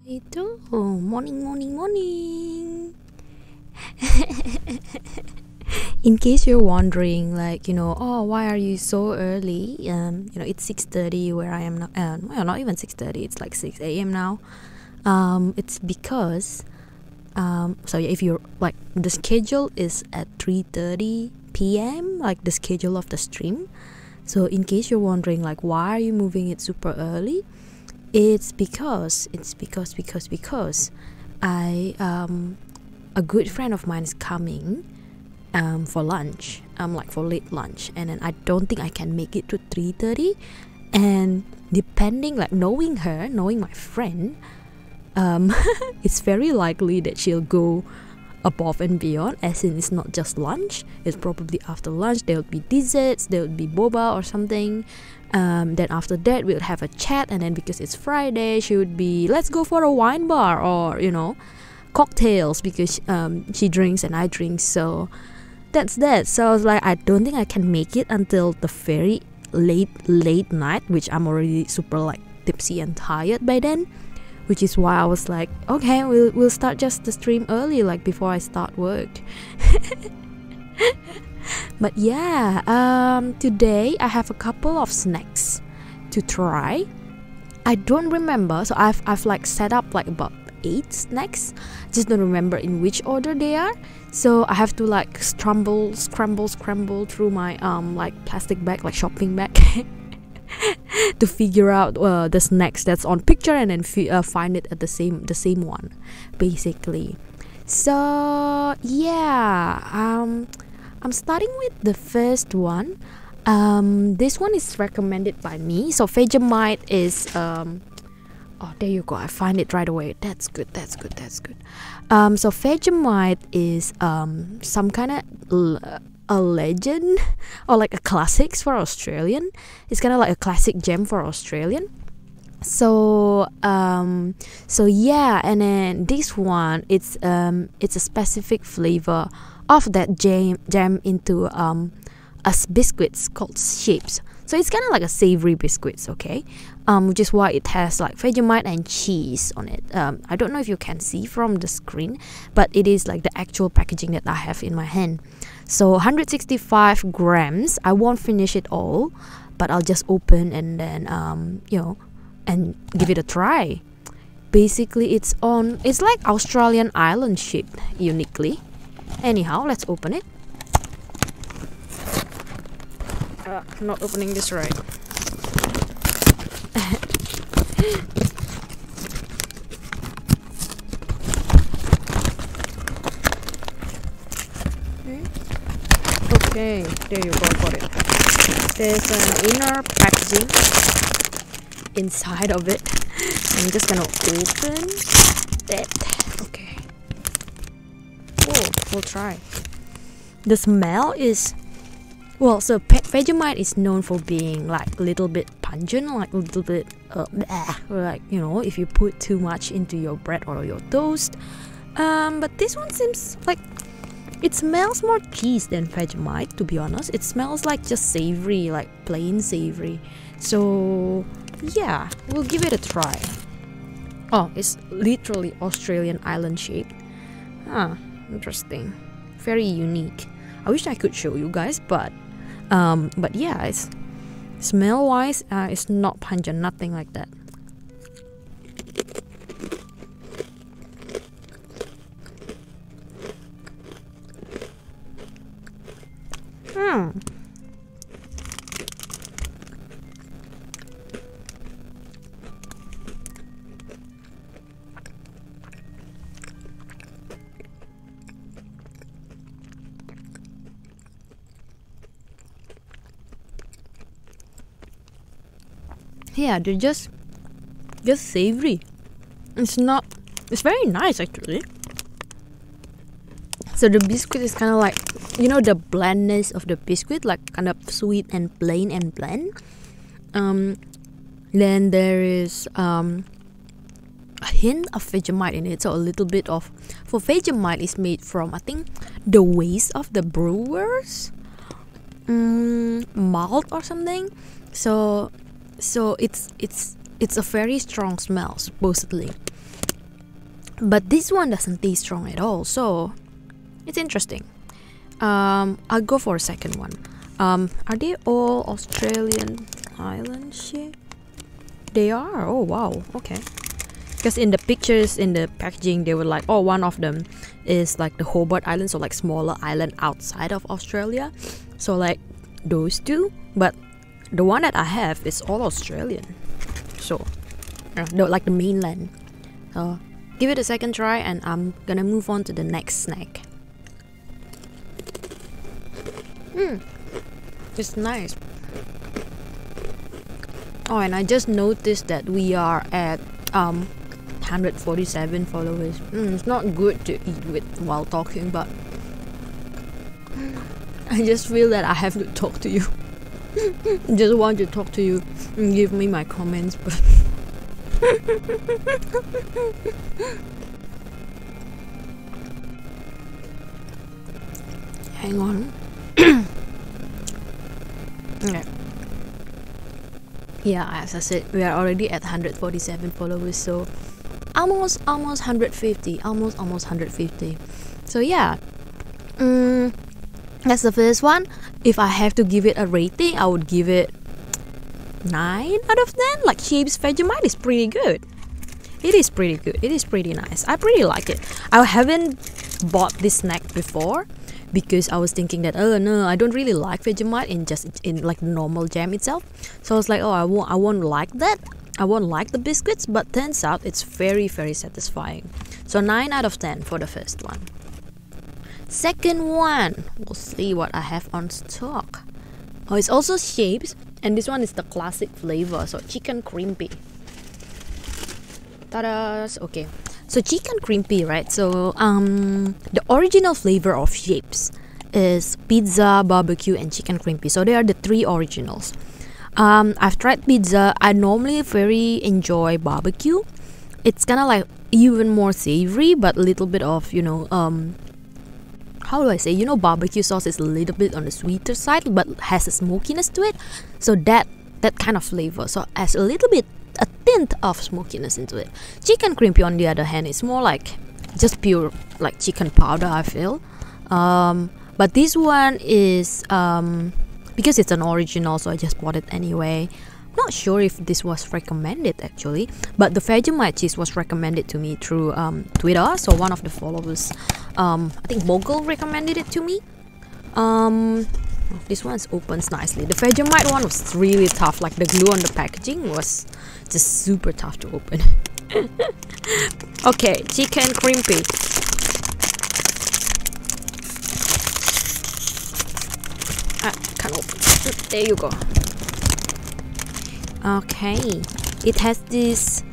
Itu morning. In case you're wondering, like, oh, why are you so early? It's 6:30 where I am now. Well, not even 6:30. It's like 6 a.m. now. It's because so yeah, if you're like, the schedule is at 3:30 p.m. like the schedule of the stream. So in case you're wondering, like, why are you moving it super early? It's because I a good friend of mine is coming for lunch, like for late lunch, and then I don't think I can make it to 3:30. And depending, like, knowing my friend, it's very likely that she'll go above and beyond, as in it's not just lunch, it's probably after lunch there'll be desserts, there'll be boba or something. Then after that we'll have a chat, and then because it's Friday, she would be, let's go for a wine bar, or cocktails, because she drinks and I drink. So that's that. So I was like, I don't think I can make it until the very late night, which I'm already super like tipsy and tired by then, which is why I was like, okay, we'll start just the stream early, like before I start work. But yeah, today I have a couple of snacks to try. I don't remember, so I've like set up like about 8 snacks, just don't remember in which order they are. So I have to like scramble through my like plastic bag, like shopping bag, to figure out the snacks that's on picture, and then find it at the same one, basically. So yeah, I'm starting with the first one. This one is recommended by me. So Vegemite is oh, there you go, I find it right away. That's good. So Vegemite is some kind of a legend, or like a classics for Australian. It's kind of like a classic gem for Australian. So yeah, and then this one, it's a specific flavor of that jam into a biscuits called Shapes. So it's kind of like a savory biscuits, okay? Which is why it has like Vegemite and cheese on it. I don't know if you can see from the screen, but it is like the actual packaging that I have in my hand. So 165 grams. I won't finish it all, but I'll just open and then and give it a try. Basically, it's like Australian island shaped uniquely. Anyhow, let's open it. Not opening this right. Okay, there you go, got it. There's an inner packaging inside of it. I'm just gonna open that. Okay. Oh, we'll try. The smell is, well, so Vegemite is known for being like a little bit pungent, like a little bit like, if you put too much into your bread or your toast. But this one seems like it smells more cheese than Vegemite, to be honest. It smells like just savory, like plain savory. So yeah, we'll give it a try. Oh, it's literally Australian island shaped. Interesting. Very unique. I wish I could show you guys, but yeah, it's smell wise, it's not pungent, nothing like that. Yeah, they're just savory. It's very nice actually. So the biscuit is kind of like, the blandness of the biscuit, like kind of sweet and plain and bland. Then there is a hint of Vegemite in it, so a little bit of, for Vegemite is made from, I think, the waste of the brewers malt or something. So it's a very strong smell, supposedly. but this one doesn't taste strong at all, so it's interesting. I'll go for a second one. Are they all Australian island shape? They are. Oh wow, okay. Because in the pictures, in the packaging, they were like, oh, one of them is like the Hobart Island, so like smaller island outside of Australia, so like those two. But the one that I have is all Australian, so like the mainland. So give it a second try, and I'm gonna move on to the next snack. It's nice. Oh, and I just noticed that we are at 147 followers. It's not good to eat with while talking, but I just feel that I have to talk to you. Just want to talk to you and give me my comments, but hang on. Okay. Yeah, as I said, we are already at 147 followers, so almost 150, almost 150. So yeah, that's the first one. If I have to give it a rating, I would give it 9 out of 10. Like Shapes Vegemite is pretty good. It is pretty good. It is pretty nice. I pretty like it. I haven't bought this snack before because I was thinking that, oh no, I don't really like Vegemite in like normal jam itself. So I was like, oh, I won't like that. I won't like the biscuits, but turns out it's very, very satisfying. So 9 out of 10 for the first one. Second one, we'll see what I have on stock. Oh, it's also Shapes, and this one is the classic flavor, so chicken crimpy. Ta-da! Okay, so chicken crimpy, right? So the original flavor of Shapes is pizza, barbecue, and chicken crimpy. So they are the 3 originals. I've tried pizza. I normally very enjoy barbecue. It's kind of like even more savory, but a little bit of, you know, how do I say, you know, barbecue sauce is a little bit on the sweeter side, but has a smokiness to it. So that kind of flavor, so has a little bit, a tint of smokiness into it. Chicken crimpy, on the other hand, is more like just pure like chicken powder, I feel. But this one is because it's an original, so I just bought it anyway. Not sure if this was recommended actually, but the Vegemite cheese was recommended to me through Twitter. So one of the followers, I think Bogle, recommended it to me. This one opens nicely. The Vegemite one was really tough. Like the glue on the packaging was just super tough to open. Okay, chicken crimpy. Can't open. There you go. Okay, it has this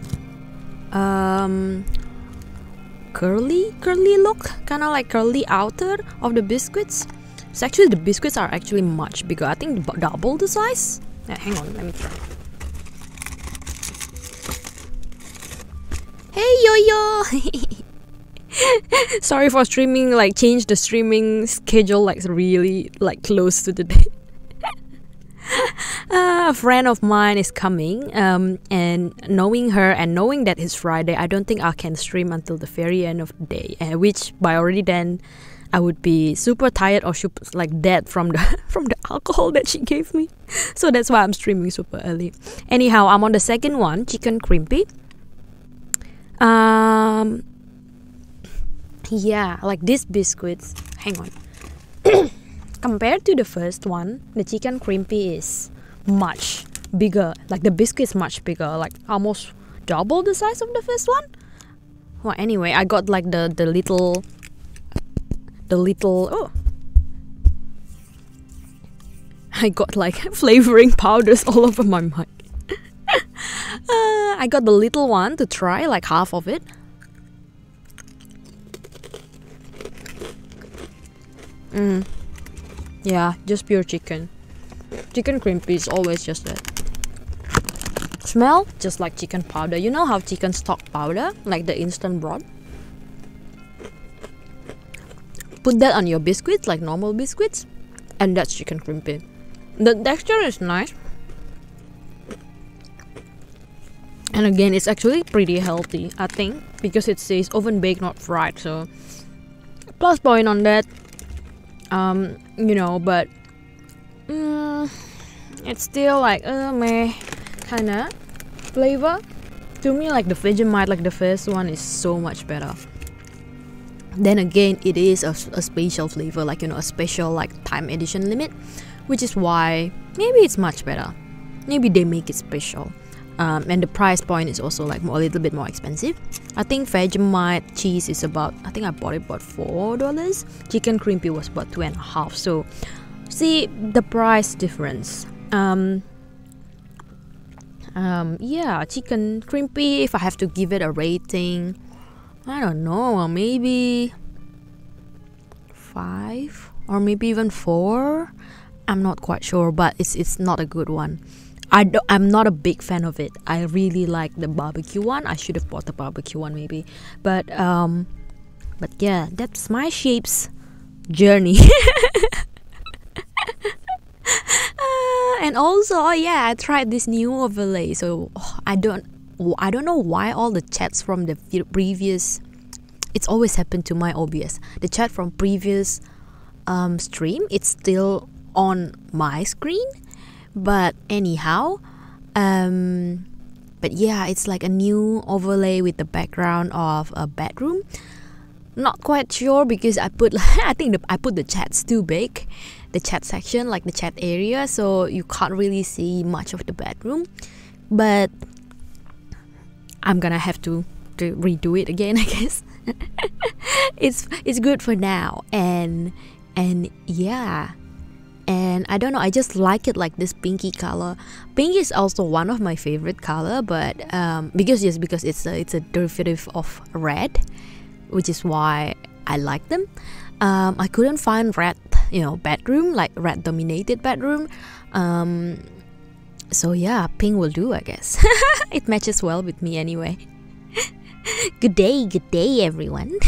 curly look, kind of like curly outer of the biscuits. So actually the biscuits are actually much bigger. I think double the size. Hang on, let me try. Hey yo. Sorry for streaming, like change the streaming schedule like really like close to the day. A friend of mine is coming, and knowing her and knowing that it's Friday, I don't think I can stream until the very end of the day, which by already then I would be super tired or like dead from the alcohol that she gave me. So that's why I'm streaming super early. Anyhow, I'm on the second one, chicken crimpy. Yeah, like these biscuits, hang on. Compared to the first one, the chicken crimpy is much bigger. Like the biscuit is much bigger, like almost double the size of the first one. Well, anyway, I got like the little oh, I got like flavoring powders all over my mic. I got the little one to try, like half of it. Yeah, just pure chicken. Chicken crimpy is always just that. Smell just like chicken powder. You know how chicken stock powder, like the instant broth? Put that on your biscuits, like normal biscuits, and that's chicken crimpy. The texture is nice. And again, it's actually pretty healthy, I think, because it says oven baked, not fried. So plus point on that. You know, but it's still like meh kinda flavor. To me, like the Vegemite, like the first one, is so much better. Then again, it is a special flavor, like, you know, a special like time edition limit, which is why maybe it's much better. Maybe they make it special. And the price point is also like a little bit more expensive. I think Vegemite cheese is about, I think I bought it about $4. Chicken crimpy was about $2.50. So see the price difference. Yeah, chicken crimpy, if I have to give it a rating, I don't know, maybe 5 or maybe even 4. I'm not quite sure, but it's not a good one. I'm not a big fan of it. I really like the barbecue one. I should have bought the barbecue one maybe, but yeah, that's my Shapes journey. And also, oh yeah, I tried this new overlay. So I don't know why all the chats from the previous, it's always happened to my OBS, the chat from previous stream, it's still on my screen. But anyhow, but yeah, it's like a new overlay with the background of a bedroom. Not quite sure because I put I think I put the chats too big, the chat section, like the chat area, so you can't really see much of the bedroom. But I'm gonna have to redo it again, I guess. It's good for now, and yeah. And I don't know, I just like it like this pinky color. Pink is also one of my favorite color, but because it's a derivative of red, which is why I like them. I couldn't find red, you know, bedroom, like red dominated bedroom. So yeah, pink will do, I guess. It matches well with me anyway. Good day everyone.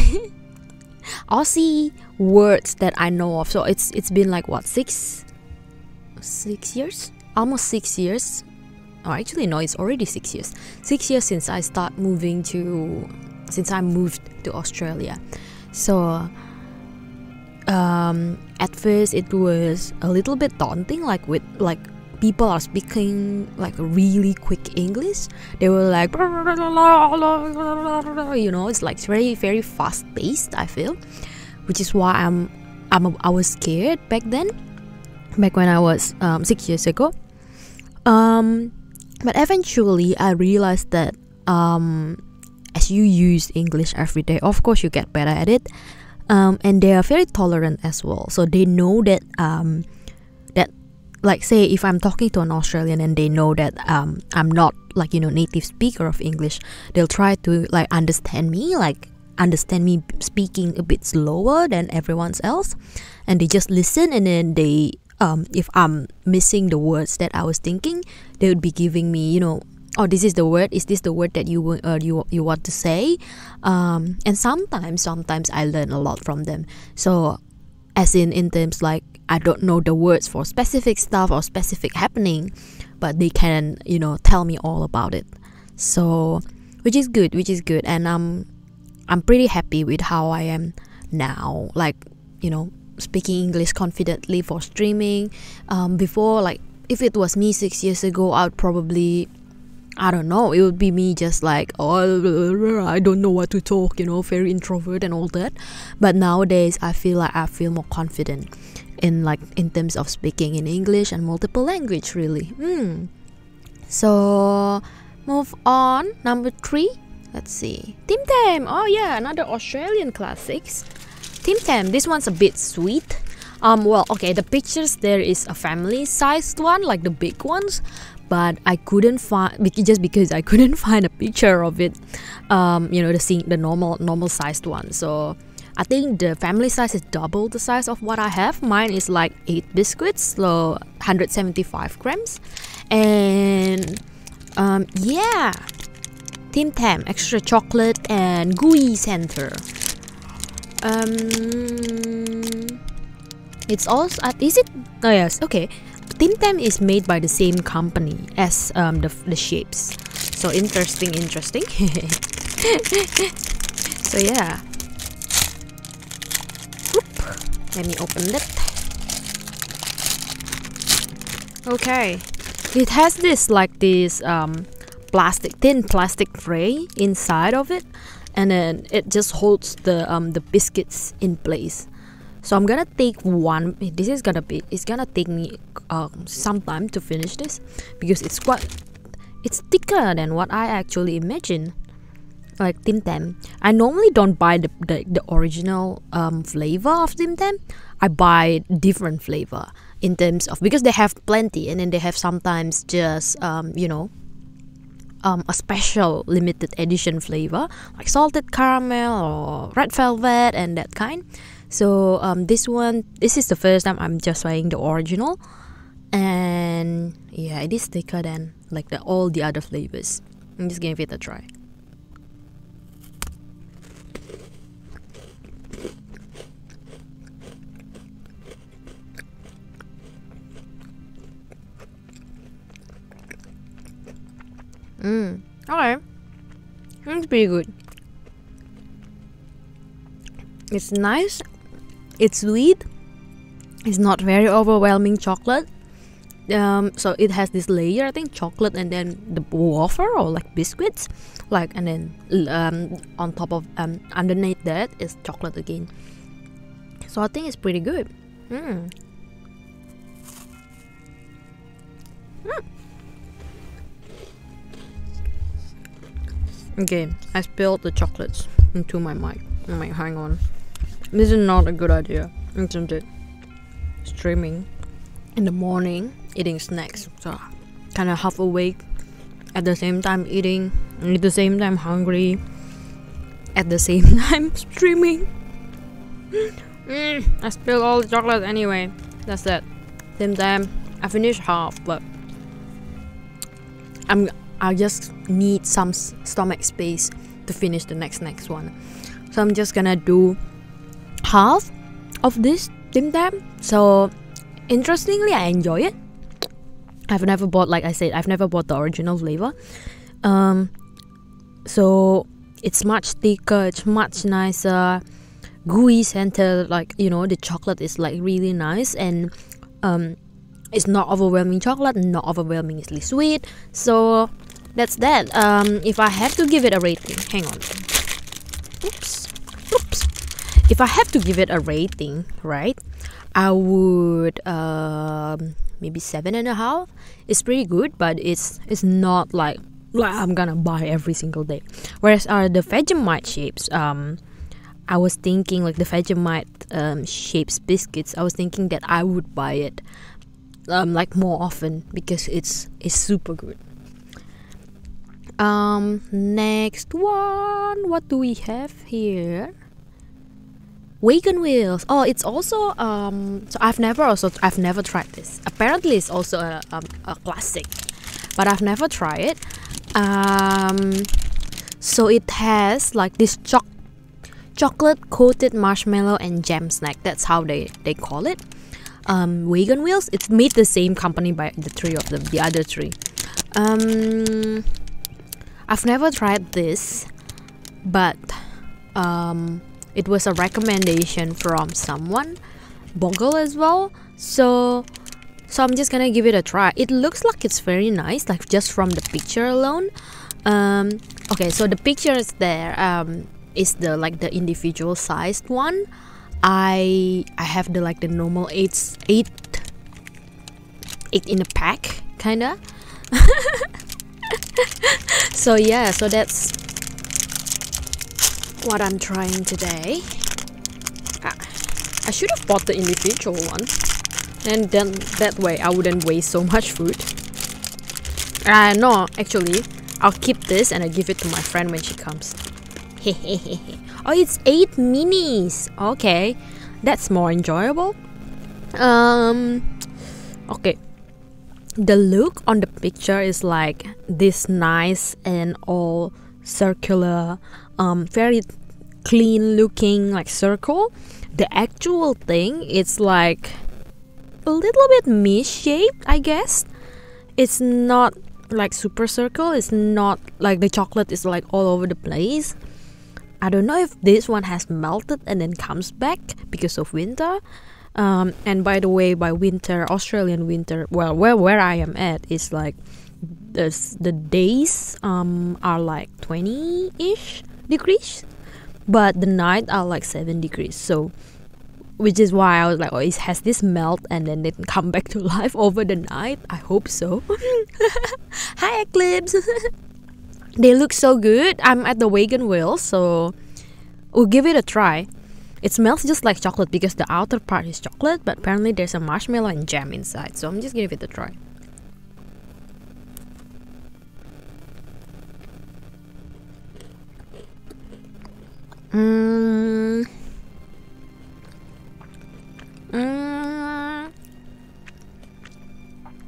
Aussie words that I know of. So it's been like what, 6 years, almost 6 years. Oh, actually no, it's already 6 years. 6 years since I moved to Australia. So at first it was a little bit daunting, like with like people are speaking like really quick English. They were like, you know, it's like very, very fast paced, I feel, which is why I was scared back then, back when I was 6 years ago. But eventually I realized that as you use English every day, of course you get better at it, and they are very tolerant as well. So they know that like, say if I'm talking to an Australian and they know that I'm not like, you know, native speaker of English, they'll try to like understand me speaking a bit slower than everyone else, and they just listen, and then they if I'm missing the words that I was thinking, they would be giving me, you know, oh, this is the word, is this the word that you want to say? And sometimes I learn a lot from them. So as in terms like, I don't know the words for specific stuff or specific happening, but they can, you know, tell me all about it. So which is good, and I'm pretty happy with how I am now, like, you know, speaking English confidently for streaming. Before, like, if it was me 6 years ago, I would probably, I don't know, it would be me just like, oh, I don't know what to talk, you know, very introvert and all that. But nowadays I feel more confident in terms of speaking in English and multiple language, really. So move on, number 3. Let's see, Tim Tam. Oh yeah, another Australian classics. Tim Tam, this one's a bit sweet. Well, okay, the pictures there is a family sized one, like the big ones, but I couldn't find, just because I couldn't find a picture of it, you know, the normal sized one. So I think the family size is double the size of what I have. Mine is like 8 biscuits, so 175 grams. And yeah, Tim Tam extra chocolate and gooey center. It's also, is it? Oh yes, okay. Tim Tam is made by the same company as the Shapes. So So interesting. So yeah. Oop. Let me open it. Okay. It has this thin plastic tray inside of it, and then it just holds the biscuits in place. So I'm gonna take one. It's gonna take me some time to finish this, because it's thicker than what I actually imagined. Like Tim Tam, I normally don't buy the original flavor of Tim Tam. I buy different flavor in terms of, because they have plenty, and then they have sometimes just a special limited edition flavor like salted caramel or red velvet and that kind. So this is the first time I'm just trying the original, and yeah, it is thicker than like all the other flavors. I'm just gonna give it a try. Okay, it's pretty good. It's nice, it's sweet, it's not very overwhelming chocolate. So it has this layer, I think, chocolate, and then the wafer or like biscuits, and then on top of underneath that is chocolate again. So I think it's pretty good. Okay, I spilled the chocolates into my mic. Hang on. This is not a good idea, isn't it? Streaming in the morning, eating snacks. So kind of half awake, at the same time eating, at the same time hungry, at the same time streaming. I spilled all the chocolate anyway. That's that. Same time, I finished half, but I just need some stomach space to finish the next one. So I'm just gonna do half of this Tim Tam. So interestingly, I enjoy it. I've never bought the original flavor. So it's much thicker, it's much nicer, gooey center. The chocolate is really nice, and it's not overwhelming chocolate, not overwhelmingly sweet. So that's that. If I have to give it a rating, hang on. Oops. If I have to give it a rating, right, I would maybe 7.5. It's pretty good, but it's not like I'm gonna buy every single day. Whereas the Vegemite Shapes, I was thinking the Vegemite Shapes biscuits, I was thinking that I would buy it more often, because it's super good. Next one, what do we have here? Wagon Wheels. Oh, it's also so I've never tried this. Apparently it's also a classic, but I've never tried it. So it has this chocolate coated marshmallow and jam snack. That's how they call it. Wagon Wheels. It's made the same company by the other three. I've never tried this, but it was a recommendation from someone, Bogle as well. So I'm just gonna give it a try. It looks like it's very nice, just from the picture alone. Okay, so the picture is there. Is the individual sized one. I have the normal eight in a pack kinda. So yeah, so that's what I'm trying today. I should have bought the individual one, and then that way I wouldn't waste so much food. No, actually, I'll keep this and I give it to my friend when she comes. Oh, it's 8 minis. Okay, that's more enjoyable. Okay. The look on the picture is this nice and all circular, very clean looking circle. The actual thing, it's a little bit misshaped, I guess. It's not like super circle. It's not like the chocolate is like all over the place. I don't know if this one has melted and then comes back because of winter. And by the way, by winter, Australian winter, well, where I am at is like the days are like 20-ish degrees, but the night are like 7 degrees. So which is why I was like, oh, it has this melt and then it come back to life over the night. I hope so. Hi Eclipse. They look so good. I'm at the Wagon Wheels, so we'll give it a try. It smells just like chocolate because the outer part is chocolate, but apparently there's a marshmallow and jam inside, so I'm just gonna give it a try.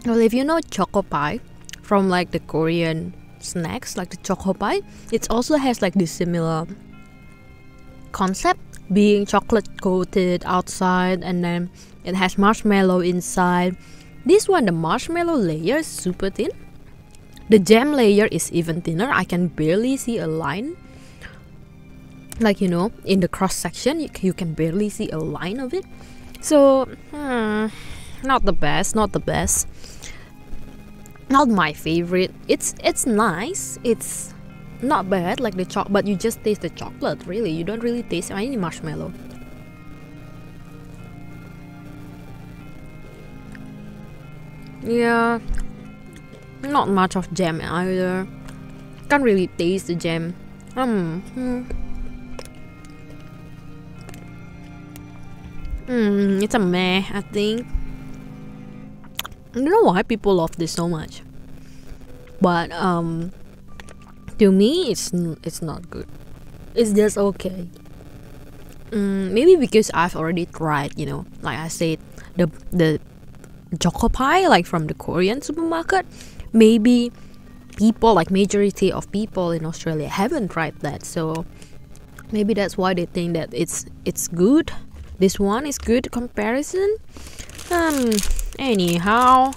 Well, if you know choco pie from like the Korean snacks, like the choco pie, it also has like this similar concept, being chocolate coated outside and then it has marshmallow inside. This one, the marshmallow layer is super thin. The jam layer is even thinner. I can barely see a line. Like, you know, in the cross section, you can barely see a line of it. So, not the best. Not my favorite. It's nice. It's not bad like the chocolate, but you just taste the chocolate, really. You don't really taste any marshmallow. Yeah, not much of jam either. Can't really taste the jam. It's a meh, I think. I don't know why people love this so much, but to me it's not good. It's just okay. Maybe because I've already tried, you know, like I said, the choco pie like from the Korean supermarket. Maybe people, like majority of people in Australia, haven't tried that, so maybe that's why they think that it's good. This one is good comparison. Anyhow,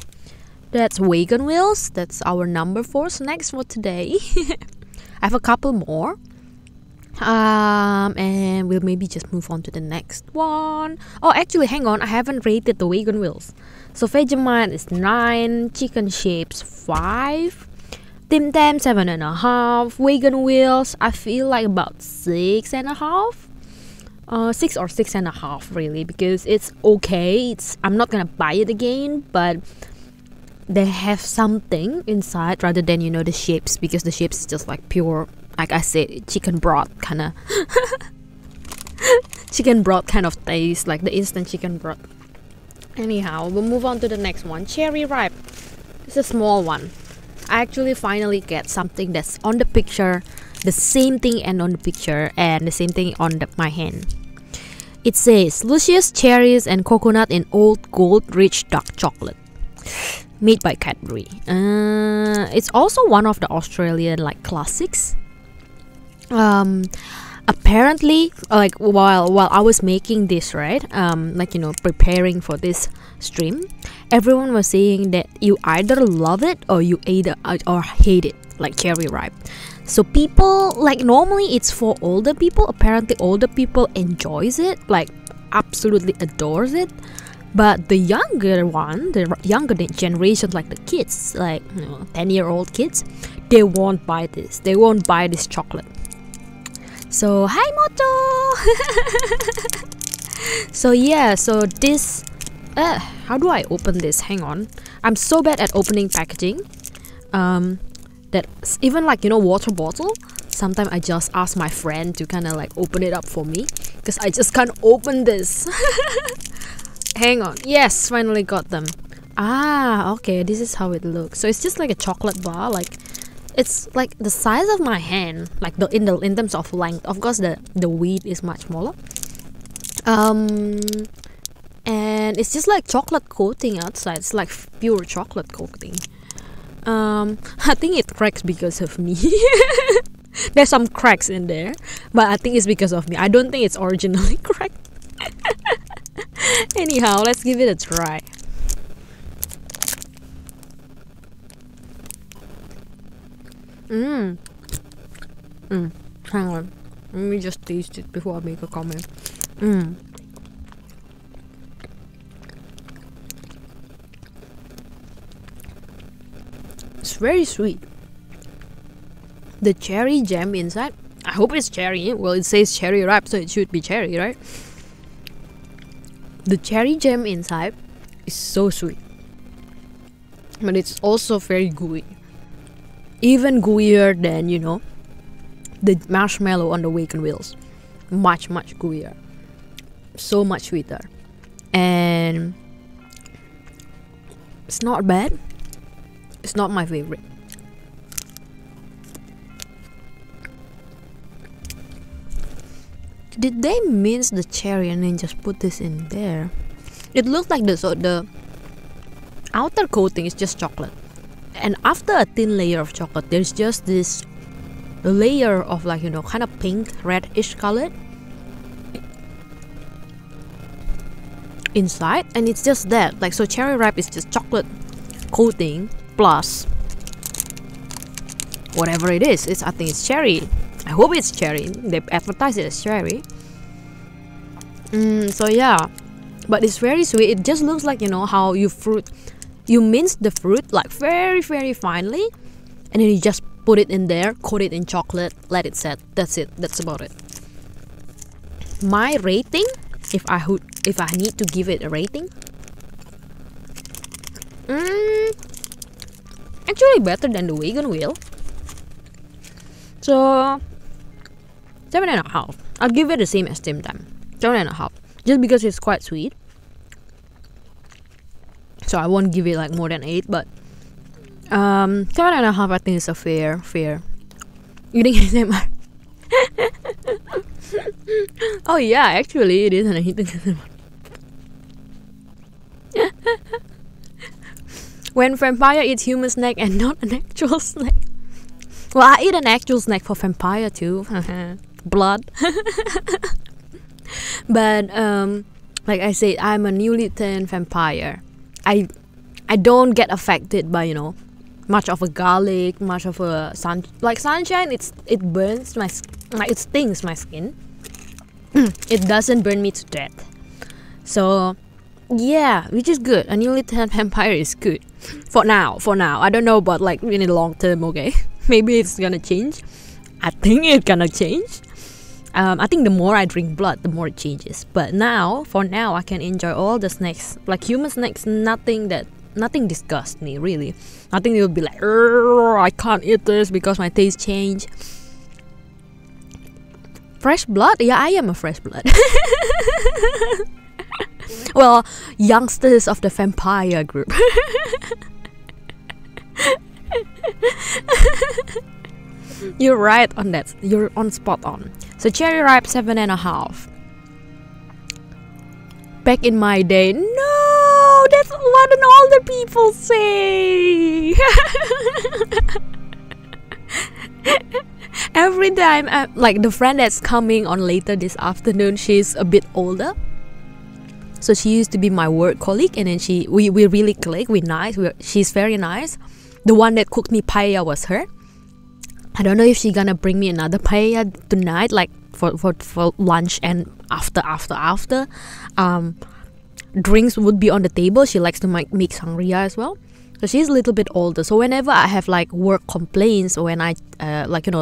that's Wagon Wheels. That's our number 4 snacks for today. I have a couple more. And we'll maybe just move on to the next one. Oh, actually, hang on. I haven't rated the Wagon Wheels. So Vegemite is 9, Chicken Shapes 5, Tim Tam 7.5, Wagon Wheels I feel like about 6.5. 6 or 6.5 really, because it's okay. I'm not gonna buy it again, but they have something inside rather than, you know, the shapes, because the shapes is just like pure, like I said, chicken broth kind of chicken broth kind of taste, like the instant chicken broth. Anyhow, we'll move on to the next one. Cherry ripe. It's a small one. I actually finally get something that's on the picture, the same thing and on the picture, and the same thing on my hand. It says luscious cherries and coconut in old gold rich dark chocolate, made by Cadbury. It's also one of the Australian like classics. Apparently, like while I was making this, right, like, you know, preparing for this stream, everyone was saying that you either love it or you either or hate it, like cherry ripe. So people, like, normally it's for older people. Apparently older people enjoys it, like absolutely adores it. But the younger one, the younger generation, like the kids, like, you know, 10-year-old kids, they won't buy this. They won't buy this chocolate. So hi Moto. So yeah, so this how do I open this? Hang on, I'm so bad at opening packaging. That even, like, you know, water bottle, sometimes I just ask my friend to kind of like open it up for me, because I just can't open this. Hang on. Yes, finally got them. Ah, okay, this is how it looks. So it's just like a chocolate bar, like it's like the size of my hand, like in terms of length. Of course the width is much smaller. And it's just like chocolate coating outside. It's like pure chocolate coating. I think it cracks because of me. There's some cracks in there, but I think it's because of me. I don't think it's originally cracked. Anyhow, let's give it a try. Hang on. Let me just taste it before I make a comment. It's very sweet. The cherry jam inside, I hope it's cherry. Well, it says cherry wrap, so it should be cherry, right? The cherry jam inside is so sweet. But it's also very gooey. Even gooier than, you know, the marshmallow on the Wagon Wheels. Much gooier. So much sweeter. And it's not bad. It's not my favorite. Did they mince the cherry and then just put this in there? It looks like this. So the outer coating is just chocolate, and after a thin layer of chocolate, there's just this layer of, like, you know, kind of pink, reddish color inside, and it's just that. Like, so cherry wrap is just chocolate coating plus whatever it is. I think it's cherry. I hope it's cherry. They advertise it as cherry. So yeah, but it's very sweet. It just looks like, you know, how you mince the fruit like very finely, and then you just put it in there, coat it in chocolate, let it set. That's it. That's about it. My rating, if I need to give it a rating, actually better than the Wagon Wheel. So 7.5. I'll give it the same as Tim Tam. 7.5. Just because it's quite sweet. So I won't give it like more than 8, but 7.5 I think is a fair. You think ASMR? Oh yeah, actually it is an eating ASMR. When vampire eats human snack and not an actual snack. Well, I eat an actual snack for vampire too. Blood. But like I said, I'm a newly turned vampire. I don't get affected by, you know, much of a garlic, much of a sunshine. It burns my it stings my skin. It doesn't burn me to death. So yeah, which is good. A newly turned vampire is good for now. I don't know about like in the long term. Okay, maybe it's gonna change. I think it's gonna change. I think the more I drink blood, the more it changes. But for now, I can enjoy all the snacks. Like human snacks, nothing disgusts me really. Nothing will be like, I can't eat this because my taste changed. Fresh blood? Yeah, I am a fresh blood. Well, youngsters of the vampire group. You're right on that. You're on spot on. So cherry ripe 7.5. Back in my day, no, that's what an older people say. Every time, like the friend that's coming on later this afternoon, she's a bit older. So she used to be my work colleague, and then we really click. We're nice. She's very nice. The one that cooked me paella was her. I don't know if she's gonna bring me another paella tonight, like for lunch and after. Drinks would be on the table. She likes to make sangria as well. So she's a little bit older. So whenever I have like work complaints, or when I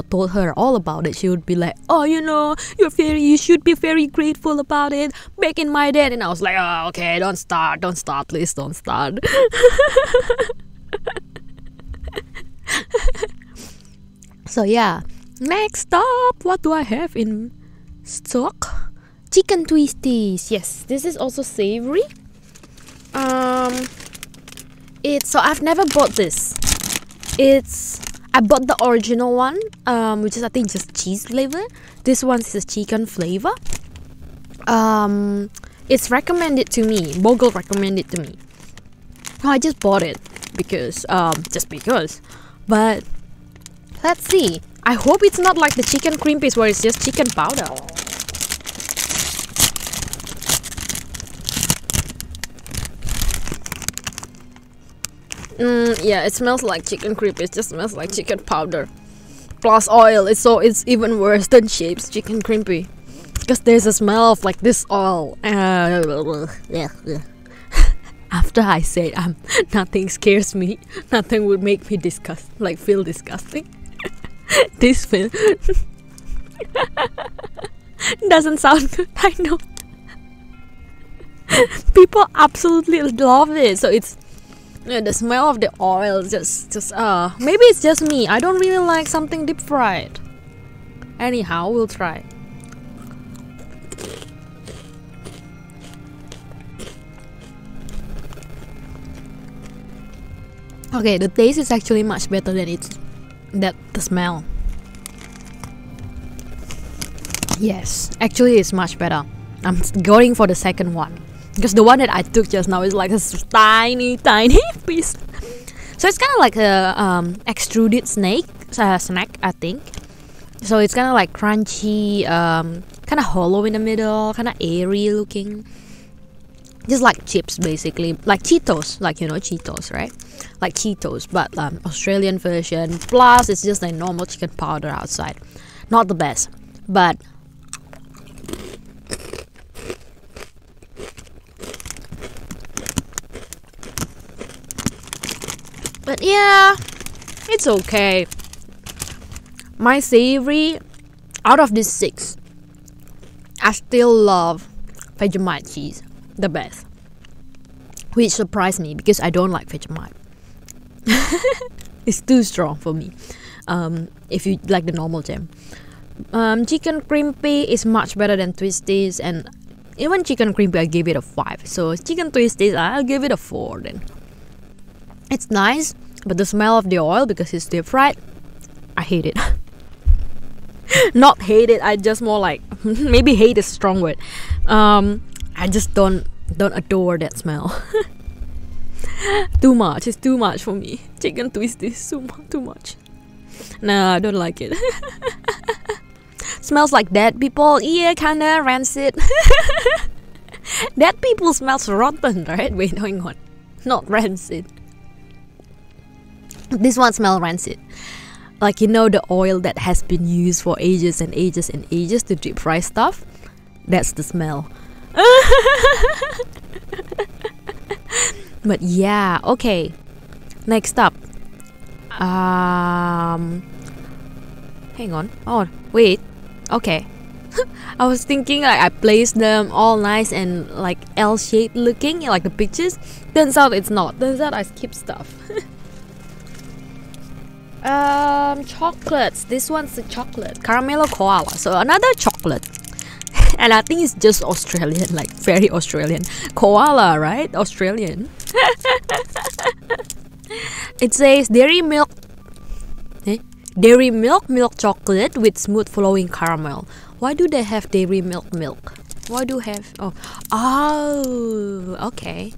told her all about it, she would be like, oh, you should be very grateful about it. Back in my day, and I was like, oh, okay, don't start, please don't start. So yeah, next up, what do I have in stock? Chicken Twisties. Yes, this is also savory. So I've never bought this. I bought the original one, which is I think just cheese flavor. This one is a chicken flavor. It's recommended to me. Bogle recommended to me. I just bought it because. But let's see. I hope it's not like the chicken cream paste where it's just chicken powder. Yeah, it smells like chicken cream. It just smells like chicken powder. plus oil. It's even worse than Shapes chicken crimpy, because there's a smell of like this oil. After I said nothing scares me, nothing would make me feel disgusting. This film doesn't sound good, I know. People absolutely love it. So it's the smell of the oil just maybe it's just me. I don't really like something deep fried. Anyhow, we'll try. Okay, the taste is actually much better than the smell. Yes, actually it's much better. I'm going for the second one, because the one that I took just now is like a tiny piece. So it's kind of like a extruded snack, I think. So it's kind of like crunchy, kind of hollow in the middle, kind of airy looking. Just like chips, basically, like Cheetos, like, you know, Cheetos, right? Like Cheetos, but Australian version. Plus, it's just like normal chicken powder outside. Not the best, but yeah, it's okay. My savory, out of these 6, I still love Vegemite cheese the best, which surprised me because I don't like Vegemite. It's too strong for me. If you like the normal jam, chicken crimpy is much better than Twisties, and even chicken crimpy I give it a 5. So chicken Twisties I'll give it a 4 then. It's nice, but the smell of the oil, because it's deep fried, I hate it. Not hate it, I just more like maybe hate is a strong word. I just don't adore that smell. Too much. It's too much for me. Chicken Twisties, too much. Nah, I don't like it. Smells like dead people. Yeah, kinda rancid. Dead people smells rotten, right? Wait, hang on. Not rancid. This one smells rancid. Like, you know, the oil that has been used for ages and ages and ages to deep fry stuff. That's the smell. But yeah, okay. Next up. Hang on. Oh, wait. Okay. I was thinking like I placed them all nice and like L-shaped looking, like the pictures. Turns out it's not. Turns out I skipped stuff. Chocolates. This one's a chocolate. Caramello Koala. So another chocolate. And I think it's just Australian, like very Australian. Koala, right? Australian. It says dairy milk. Dairy milk chocolate with smooth flowing caramel. Why do they have dairy milk? Why do have? Oh, okay.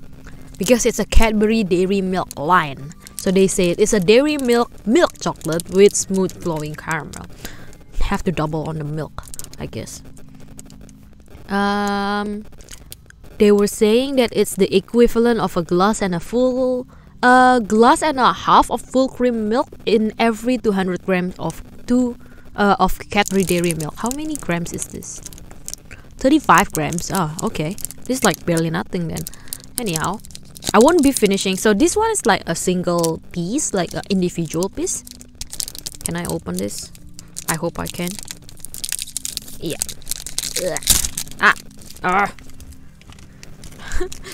Because it's a Cadbury dairy milk line. So they say it's a dairy milk chocolate with smooth flowing caramel. Have to double on the milk, I guess. They were saying that it's the equivalent of a glass and a half of full cream milk in every 200 grams of Cadbury dairy milk. How many grams is this? 35 grams. Oh, okay. This is like barely nothing then. Anyhow, I won't be finishing. So this one is like a single piece, like an individual piece. Can I open this? I hope I can. Yeah.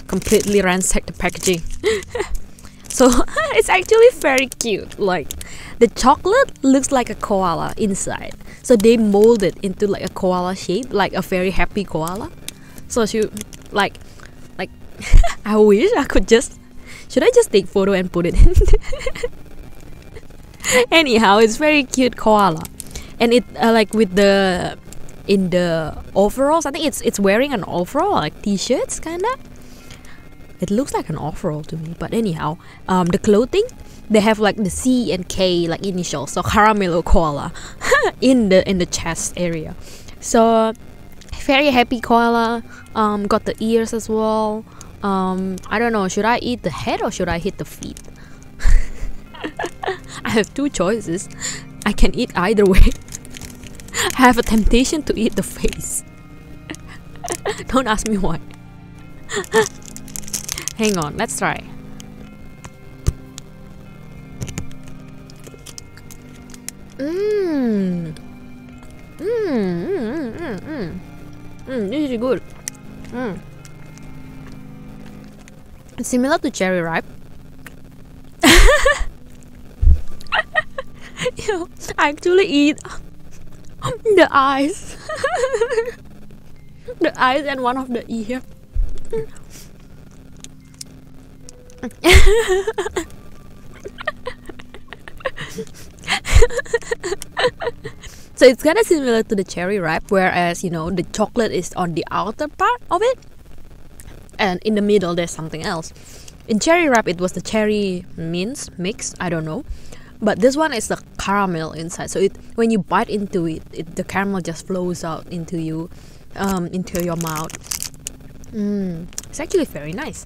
Completely ransacked the packaging. So it's actually very cute. Like the chocolate looks like a koala inside. So they mold it into like a koala shape, like a very happy koala. So like I wish I could just. Should I just take photo and put it in? Anyhow, it's very cute koala, and it like with the in the overalls. I think it's wearing an overall, like t-shirts kinda. It looks like an overall to me, but anyhow, the clothing, they have like the C and K like initials, so Caramello Koala in the chest area. So very happy koala. Got the ears as well. I don't know, should I eat the head or should I hit the feet? I have two choices. I can eat either way. I have a temptation to eat the face. Don't ask me why. Hang on, let's try. This is good. It's similar to cherry ripe. I actually eat the eyes. The eyes and one of the ear. So it's kind of similar to the cherry ripe, whereas the chocolate is on the outer part of it, and in the middle there's something else. In cherry ripe it was the cherry mince mix, I don't know, but this one is the caramel inside. So when you bite into it, the caramel just flows out into your mouth. It's actually very nice.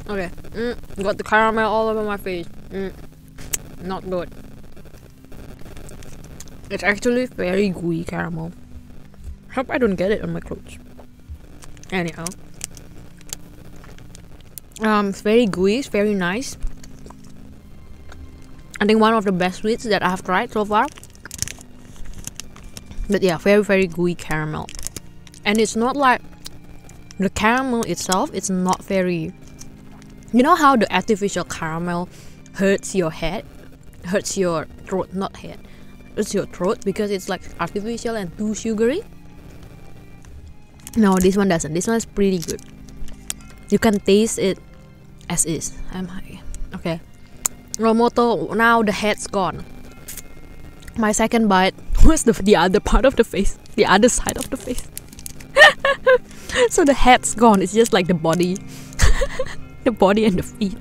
Okay, got the caramel all over my face. Not good. It's actually very gooey caramel. Hope I don't get it on my clothes. Anyhow, it's very gooey. It's very nice. I think one of the best sweets that I have tried so far. But yeah, very, very gooey caramel. And it's not like the caramel itself, it's not very... You know how the artificial caramel hurts your head? Hurts your throat, not head. Hurts your throat because it's like artificial and too sugary. No, this one doesn't. This one is pretty good. You can taste it as is. I'm high. Okay. Romoto, now the head's gone. My second bite was the other part of the face. The other side of the face. So the head's gone. It's just like the body. The body and the feet.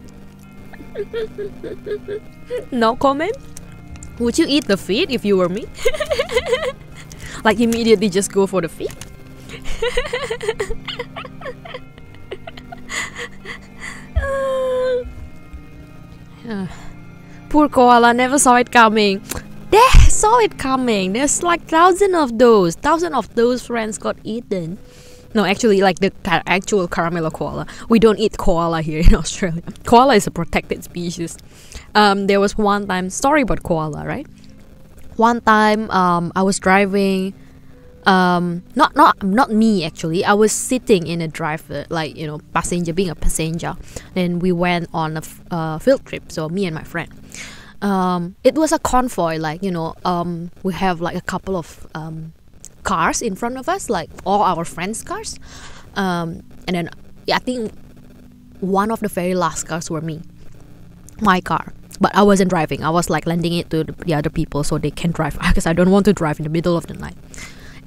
No comment? Would you eat the feet if you were me? Like immediately just go for the feet? Poor koala never saw it coming. They saw it coming. There's like thousands of those. Thousands of those friends got eaten. No, actually, like the actual caramel koala. We don't eat koala here in Australia. Koala is a protected species. There was one time, story about koala, right? One time, I was driving. Not me actually. I was sitting in a driver, like passenger, being a passenger. Then we went on a field trip. So me and my friend. It was a convoy, like we have like a couple of cars in front of us, like all our friends' cars, and then I think one of the very last cars were my car, but I wasn't driving. I was like lending it to the other people so they can drive, because I don't want to drive in the middle of the night.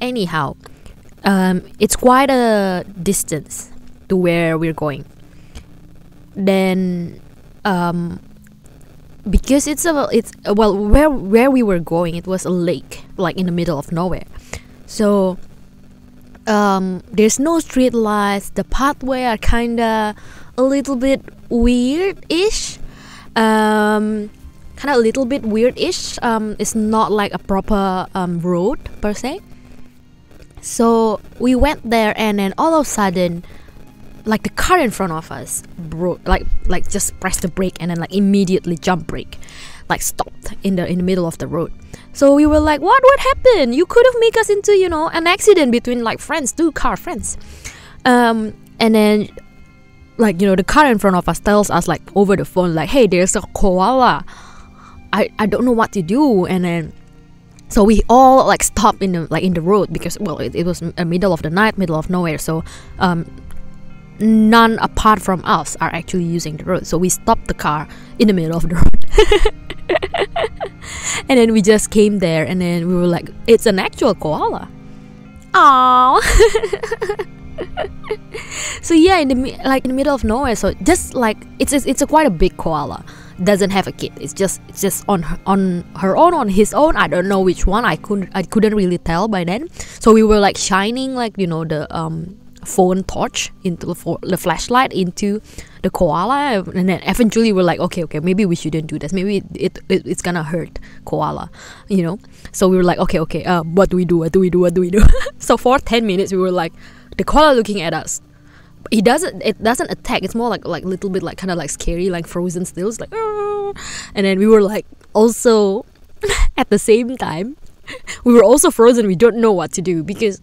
Anyhow, it's quite a distance to where we're going. Then because where we were going, it was a lake, like in the middle of nowhere. So there's no street lights. The pathway are kinda a little bit weird-ish. It's not like a proper road per se. So we went there, and then all of a sudden, like the car in front of us broke, like just pressed the brake and then like immediately jump brake, like stopped in the middle of the road. So we were like, what happened? You could have made us into an accident between like friends, two car friends. And then like the car in front of us tells us like over the phone, like, hey, there's a koala. I don't know what to do. And then so we all like stopped in the road, because it was a middle of the night, middle of nowhere. So none apart from us are actually using the road. So we stopped the car in the middle of the road. And then we just came there, and then we were like, it's an actual koala. Aww. So yeah, in the middle of nowhere. So just like it's a quite a big koala. Doesn't have a kid. It's just on her own, on his own. I don't know which one. I couldn't really tell by then. So we were like shining like the phone torch into the flashlight into the koala, and then eventually we're like, okay, maybe we shouldn't do this, maybe it's gonna hurt koala, so we were like, okay, what do we do so for 10 minutes we were like, the koala looking at us, it doesn't attack, it's more like little bit like kind of like scary, like frozen still, it's like, and then we were like also at the same time we were also frozen, we don't know what to do, because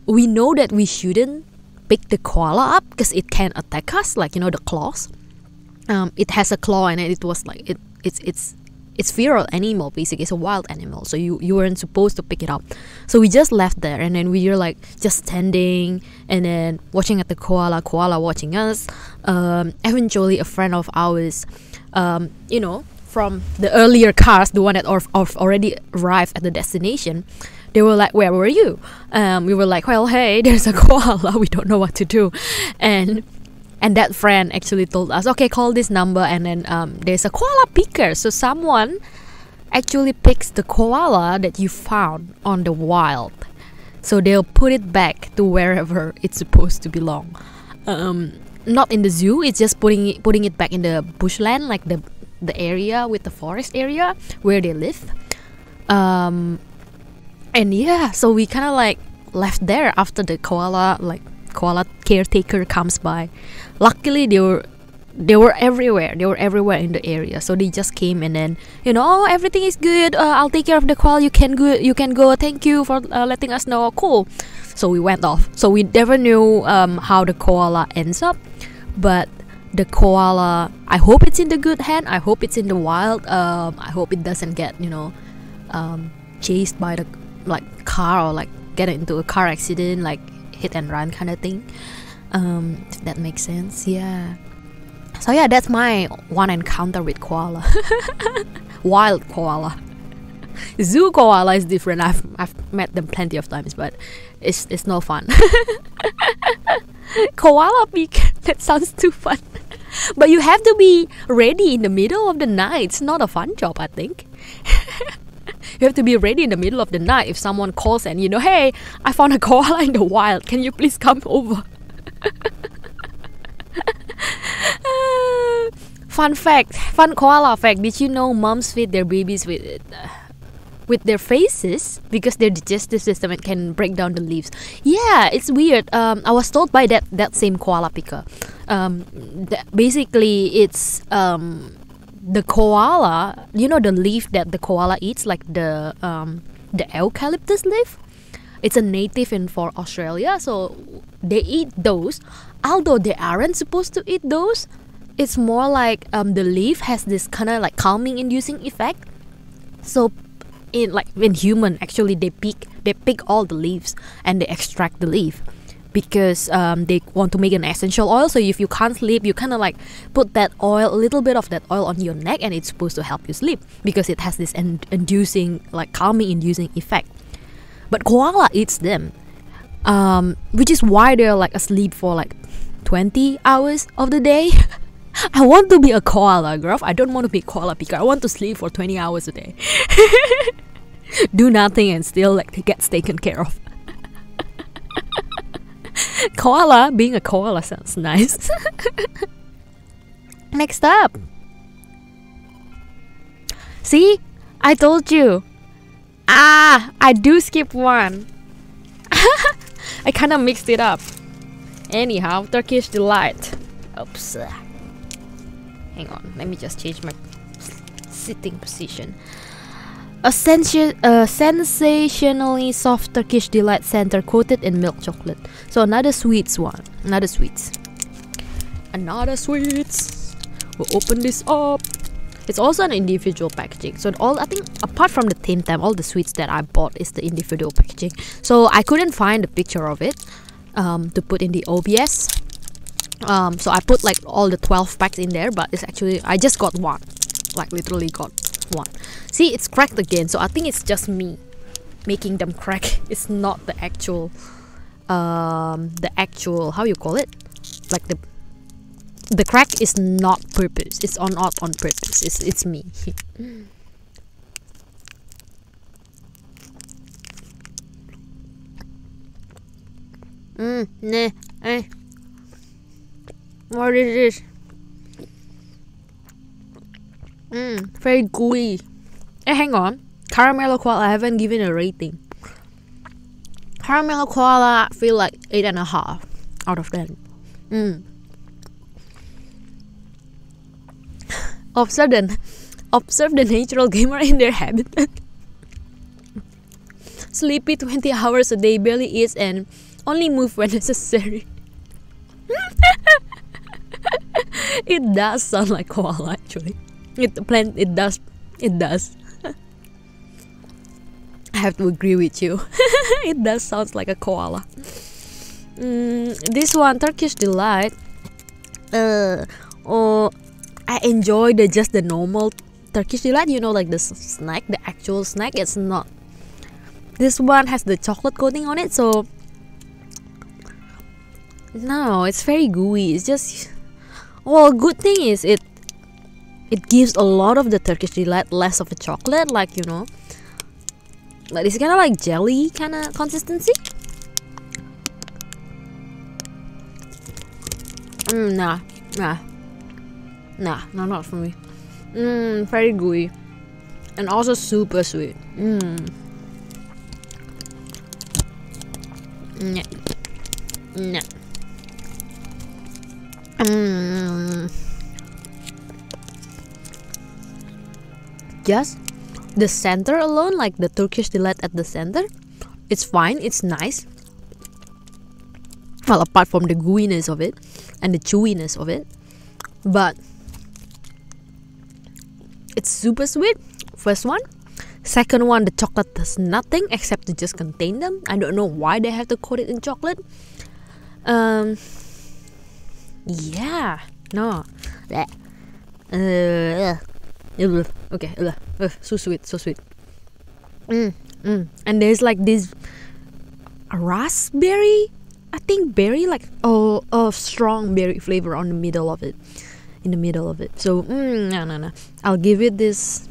we know that we shouldn't pick the koala up because it can attack us, like the claws. It has a claw, and it was like it's feral animal, basically. It's a wild animal, so you weren't supposed to pick it up. So we just left there, and then we were like just standing and then watching at the koala watching us. Eventually a friend of ours, from the earlier cars, the one that already arrived at the destination, they were like, where were you? We were like, well, hey, there's a koala, we don't know what to do. And that friend actually told us, okay, call this number, and then there's a koala picker. So someone actually picks the koala that you found on the wild. So they'll put it back to wherever it's supposed to belong. Not in the zoo, it's just putting it back in the bushland, like the area with the forest area where they live. And yeah, so we kind of like left there after the koala caretaker comes by. Luckily they were everywhere in the area, so they just came and then everything is good, I'll take care of the koala, you can go, thank you for letting us know. Cool. So we went off. So we never knew how the koala ends up, but the koala, I hope it's in the good hand, I hope it's in the wild, I hope it doesn't get chased by the car, or like get into a car accident, like hit and run kind of thing, if that makes sense. Yeah, so yeah, that's my one encounter with koala. Wild koala. Zoo koala is different. I've met them plenty of times, but it's no fun. Koala peak, that sounds too fun. But you have to be ready in the middle of the night. It's not a fun job, I think. You have to be ready in the middle of the night if someone calls and hey, I found a koala in the wild, can you please come over? Fun koala fact, did you know moms feed their babies with their faces because their digestive system can break down the leaves? Yeah, it's weird. I was told by that same koala picker, basically it's the koala, the leaf that the koala eats, like the eucalyptus leaf, it's a native for Australia, so they eat those. Although they aren't supposed to eat those, it's more like the leaf has this kind of like calming inducing effect. So in human, actually they pick all the leaves and they extract the leaf, because they want to make an essential oil. So if you can't sleep, you kind of like put that oil, a little bit of that oil on your neck, and it's supposed to help you sleep because it has this inducing, like calming inducing effect. But koala eats them, which is why they're like asleep for like 20 hours of the day. I want to be a koala, girl. I don't want to be a koala picker. I want to sleep for 20 hours a day. Do nothing and still like gets taken care of. Koala, being a koala sounds nice. Next up. See? I told you. I do skip one. I kind of mixed it up. Anyhow, Turkish Delight. Oops. Hang on, let me just change my sitting position. A sensationally soft Turkish Delight center coated in milk chocolate. So another sweets one. Another sweets. We'll open this up. It's also an individual packaging. So I think apart from the Tim Tam, all the sweets that I bought is the individual packaging. So I couldn't find a picture of it to put in the OBS. So I put like all the 12 packs in there, but it's actually, I just got one. Like literally got one. See, it's cracked again. So I think it's just me making them crack. It's not the actual how you call it? Like the crack is not purpose. It's not on purpose. It's me. Nah, what is this? Very gooey. Hey, hang on. Caramel koala, I haven't given a rating. Caramel koala, I feel like 8.5 out of 10. Observe the natural gamer in their habitat. Sleepy 20 hours a day, barely eats and only move when necessary. It does sound like koala actually. It does. I have to agree with you. It does sound like a koala. This one, Turkish Delight. I enjoy just the normal Turkish Delight. You know, like the snack, the actual snack. It's not. This one has the chocolate coating on it, so no, it's very gooey. It's just, well, good thing is it gives a lot of the Turkish Delight, less of the chocolate, like, you know, like it's kind of like jelly kind of consistency. Nah, not for me. Very gooey and also super sweet. Nah. Just the center alone, like the Turkish Delight at the center, it's fine, it's nice. Well, apart from the gooiness of it and the chewiness of it, but it's super sweet. First one. Second one, the chocolate does nothing except to just contain them. I don't know why they have to coat it in chocolate. Yeah, no. Okay, so sweet. And there's like this raspberry, I think berry, like a strong berry flavor on the middle of it. So no. I'll give it this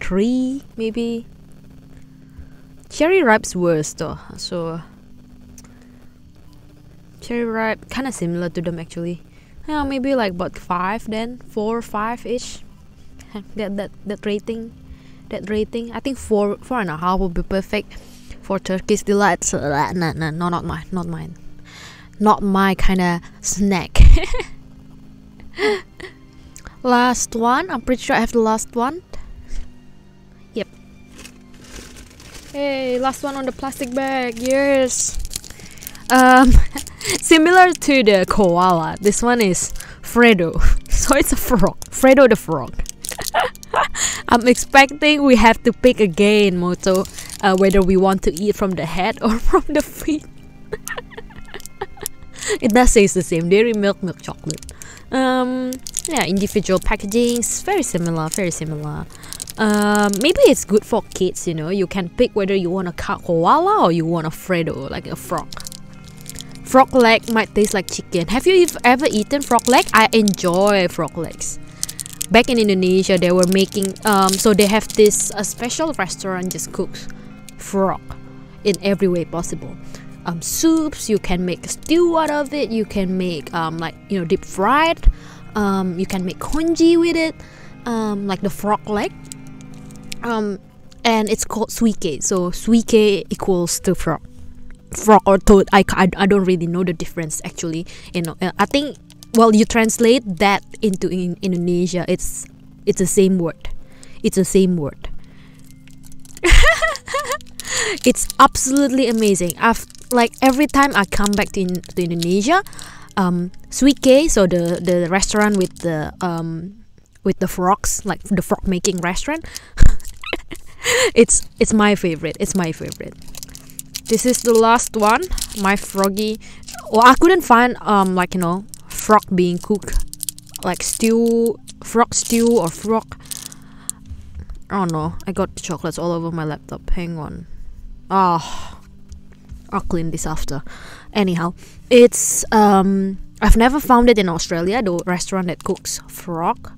3 maybe. Cherry ripe's worse though. So cherry ripe kind of similar to them actually. Yeah, maybe like about 5 then, 4 or 5 ish. That rating. I think 4.5 would be perfect for Turkish Delight. So, no, not mine. Not my kind of snack. Last one. I'm pretty sure I have the last one. Yep. Hey, last one on the plastic bag. Yes. Similar to the koala, this one is Freddo. So it's a frog. Freddo the frog. I'm expecting we have to pick again, Moto, whether we want to eat from the head or from the feet. It does say it's the same, dairy milk chocolate. Yeah, individual packaging is very similar. Maybe it's good for kids, you know. You can pick whether you want a koala or you want a Freddo, like a frog. Frog leg might taste like chicken. Have you ever eaten frog leg? I enjoy frog legs. Back in Indonesia, they were making so they have this special restaurant just cooks frog in every way possible. Soups, you can make a stew out of it. You can make like, you know, deep fried. You can make congee with it, like the frog leg. And it's called suike. So suike equals to frog or toad. I don't really know the difference actually. You know, I think, well, you translate that into Indonesia, it's the same word. It's It's absolutely amazing. Like every time I come back to Indonesia, suike, so the restaurant with the frogs, like the frog making restaurant, it's my favorite. This is the last one, my froggy. Well, I couldn't find like, you know, frog being cooked, like frog stew or frog. Oh no, I got chocolates all over my laptop. Hang on. Oh, I'll clean this after. Anyhow, it's I've never found it in Australia, the restaurant that cooks frog.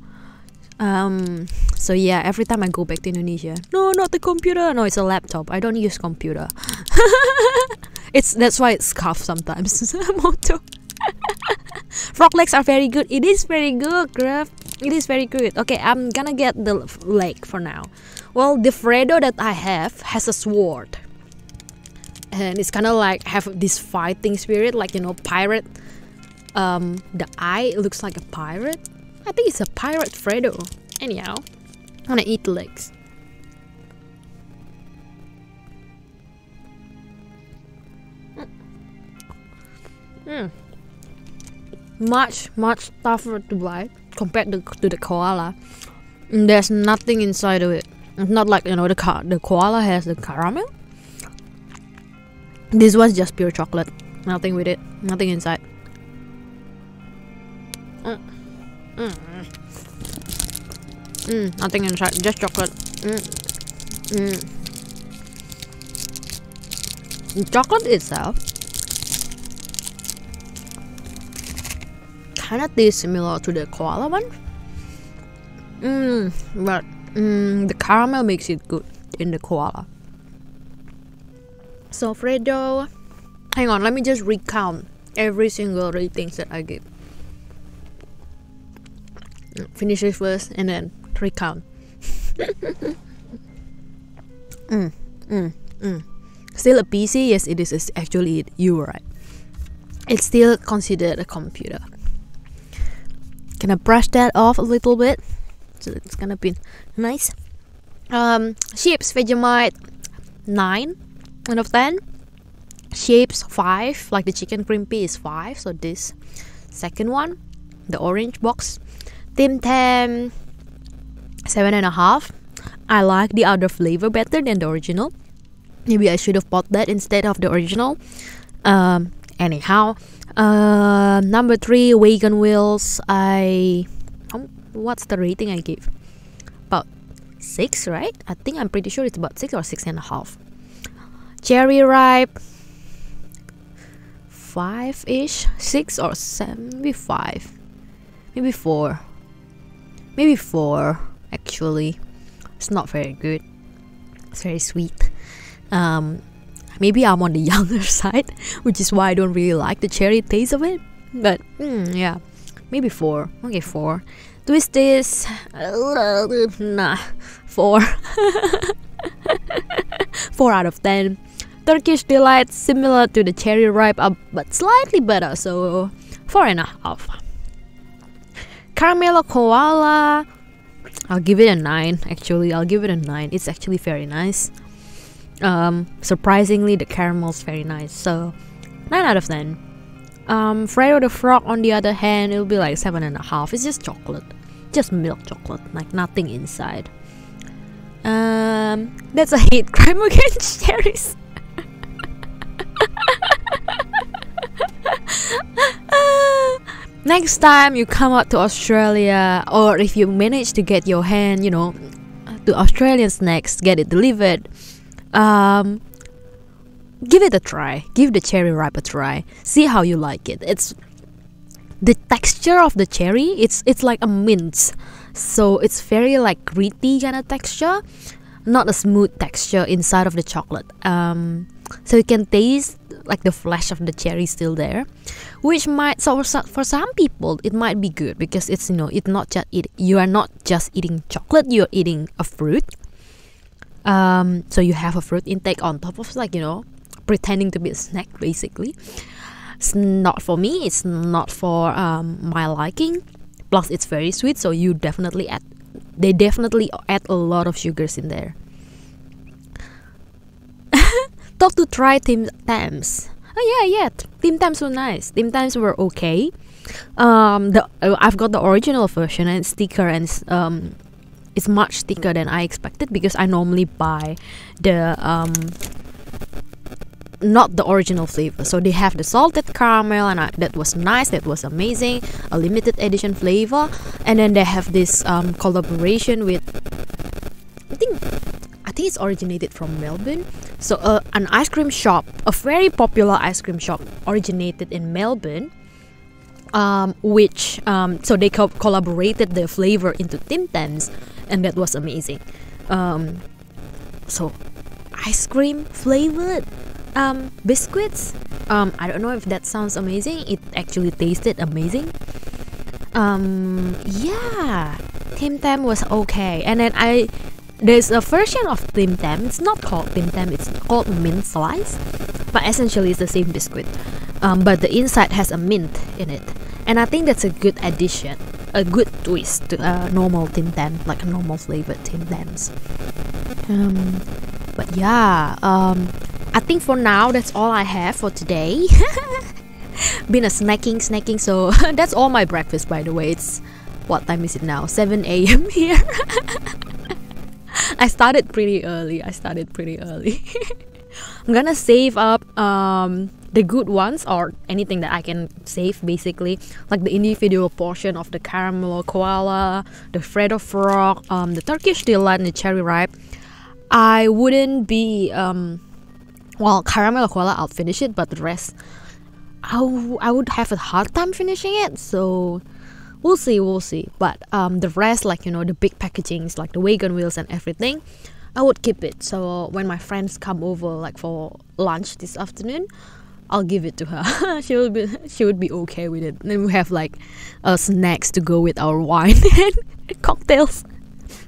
So yeah, every time I go back to Indonesia, no, not the computer, no, it's a laptop. I don't use computer. That's why it's scuffed sometimes. Motto. Frog legs are very good. It is very good, Graf. It is very good. Okay, I'm gonna get the leg for now. Well, the Freddo that I have has a sword. And it's kind of like have this fighting spirit, like, you know, pirate. The eye looks like a pirate. I think it's a pirate Freddo. Anyhow, I'm gonna eat the legs. Much tougher to bite compared to the koala. There's nothing inside of it. It's not like, you know, the koala has the caramel. This was just pure chocolate. Nothing with it. Nothing inside. Nothing inside. Just chocolate. Chocolate itself kind of tastes similar to the koala one. But the caramel makes it good in the koala. So Freddo, hang on, let me just recount every single ratings that I give. Finish it first and then recount. Still a PC? Yes, it is. It's actually, you were right. It's still considered a computer. Can I brush that off a little bit? So it's gonna be nice. Shapes, Vegemite 9 out of 10. Shapes 5, like the chicken crimpy is 5. So this second one, the orange box. Tim Tam 7.5. I like the other flavor better than the original. Maybe I should have bought that instead of the original. Anyhow, number 3, Wagon Wheels. What's the rating I gave? About 6, right? I think I'm pretty sure it's about 6 or 6.5. Cherry ripe 5-ish, 6 or 7, maybe 5, maybe 4, maybe 4. Actually, it's not very good. It's very sweet. Maybe I'm on the younger side, which is why I don't really like the cherry taste of it. But yeah, maybe 4. Okay, 4. Twisties, nah, 4. 4 out of 10. Turkish Delight, similar to the cherry ripe, but slightly better, so 4.5. Caramel Koala, I'll give it a 9. Actually, I'll give it a 9. It's actually very nice. Surprisingly, the caramel's very nice, so 9 out of 10. Freddo the Frog, on the other hand, it'll be like 7.5. It's just chocolate, just milk chocolate, like nothing inside. That's a hate crime against cherries. Next time you come out to Australia, or if you manage to get your hand, you know, to Australian snacks, get it delivered, give it a try. Give the cherry ripe a try. See how you like it. It's the texture of the cherry. It's like a mint, so it's very like gritty kind of texture, not a smooth texture inside of the chocolate. So you can taste like the flesh of the cherry still there, which might, so for some people it might be good, because it's, you know, it's not just you are not just eating chocolate, you're eating a fruit. So you have a fruit intake on top of, like, you know, pretending to be a snack basically. It's not for me. It's not for my liking. Plus it's very sweet, so they definitely add a lot of sugars in there. Thought to try Tim Tams. Oh yeah, Tim Tams were nice. Tim Tams were okay. I've got the original version, and it's thicker, and it's much thicker than I expected, because I normally buy the not the original flavor. So they have the salted caramel, and that was nice. That was amazing. A limited edition flavor, and then they have this collaboration with, I think it's originated from Melbourne. So an ice cream shop, a very popular ice cream shop, originated in Melbourne, which so they collaborated their flavor into Tim Tams, and that was amazing. So ice cream flavored biscuits. I don't know if that sounds amazing. It actually tasted amazing. Yeah, Tim Tam was okay. And then there's a version of Tim Tam. It's not called Tim Tam. It's called mint slice. But essentially, it's the same biscuit. But the inside has a mint in it. And I think that's a good addition, a good twist to a normal Tim Tam, like a normal flavored Tim Tams. But yeah, I think for now that's all I have for today. Been a snacking, so that's all my breakfast, by the way. It's, what time is it now? 7 a.m. here. I started pretty early. I'm gonna save up the good ones, or anything that I can save, basically, like the individual portion of the caramel koala, the Freddo frog, the Turkish Delight, and the cherry ripe. I wouldn't be well, caramel koala, I'll finish it, but the rest I would have a hard time finishing it, so we'll see. But the rest, like, you know, the big packagings like the Wagon Wheels and everything, I would keep it. So when my friends come over, like for lunch this afternoon, I'll give it to her. she would be okay with it. And then we have like snacks to go with our wine and cocktails.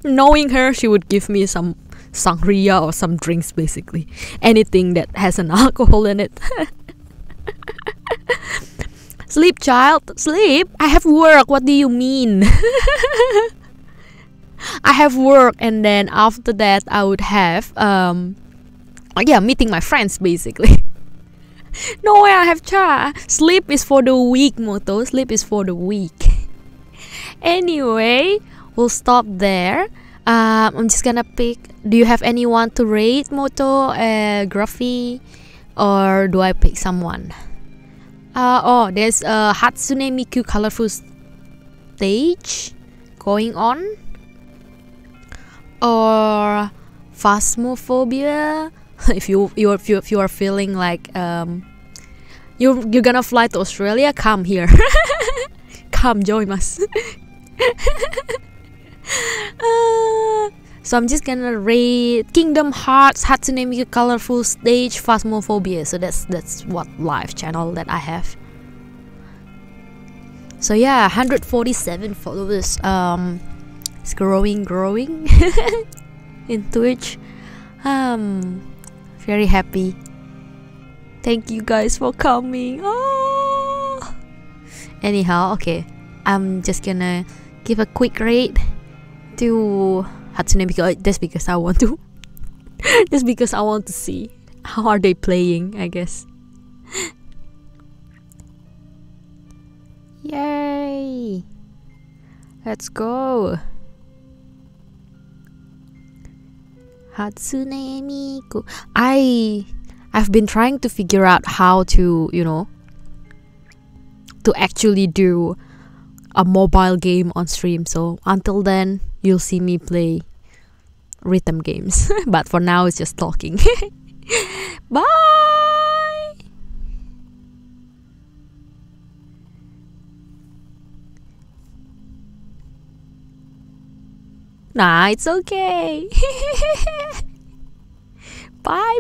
Knowing her, she would give me some sangria or some drinks, basically anything that has an alcohol in it. Sleep, child, sleep. I have work. What do you mean? I have work, and then after that I would have meeting my friends, basically. No way I have cha. Sleep is for the weak, Moto. Sleep is for the weak. Anyway, we'll stop there. I'm just gonna pick. Do you have anyone to rate, Moto, Gruffy, or do I pick someone? There's a Hatsune Miku colorful stage going on, or Phasmophobia. If you are feeling like you're gonna fly to Australia, come here. Come join us. So I'm just gonna rate Kingdom Hearts, Hatsune Miku colorful stage, Phasmophobia. So that's what live channel that I have. So yeah, 147 followers. It's growing in Twitch. Very happy. Thank you guys for coming. Oh. Anyhow, okay, I'm just gonna give a quick rate to Hatsune Miku, just because I want to. Just because I want to see how are they playing, I guess. Yay! Let's go. Hatsune Miku. I've been trying to figure out how to, to actually do a mobile game on stream. So until then, you'll see me play rhythm games. But for now, it's just talking. Bye! Nah, it's okay. Bye.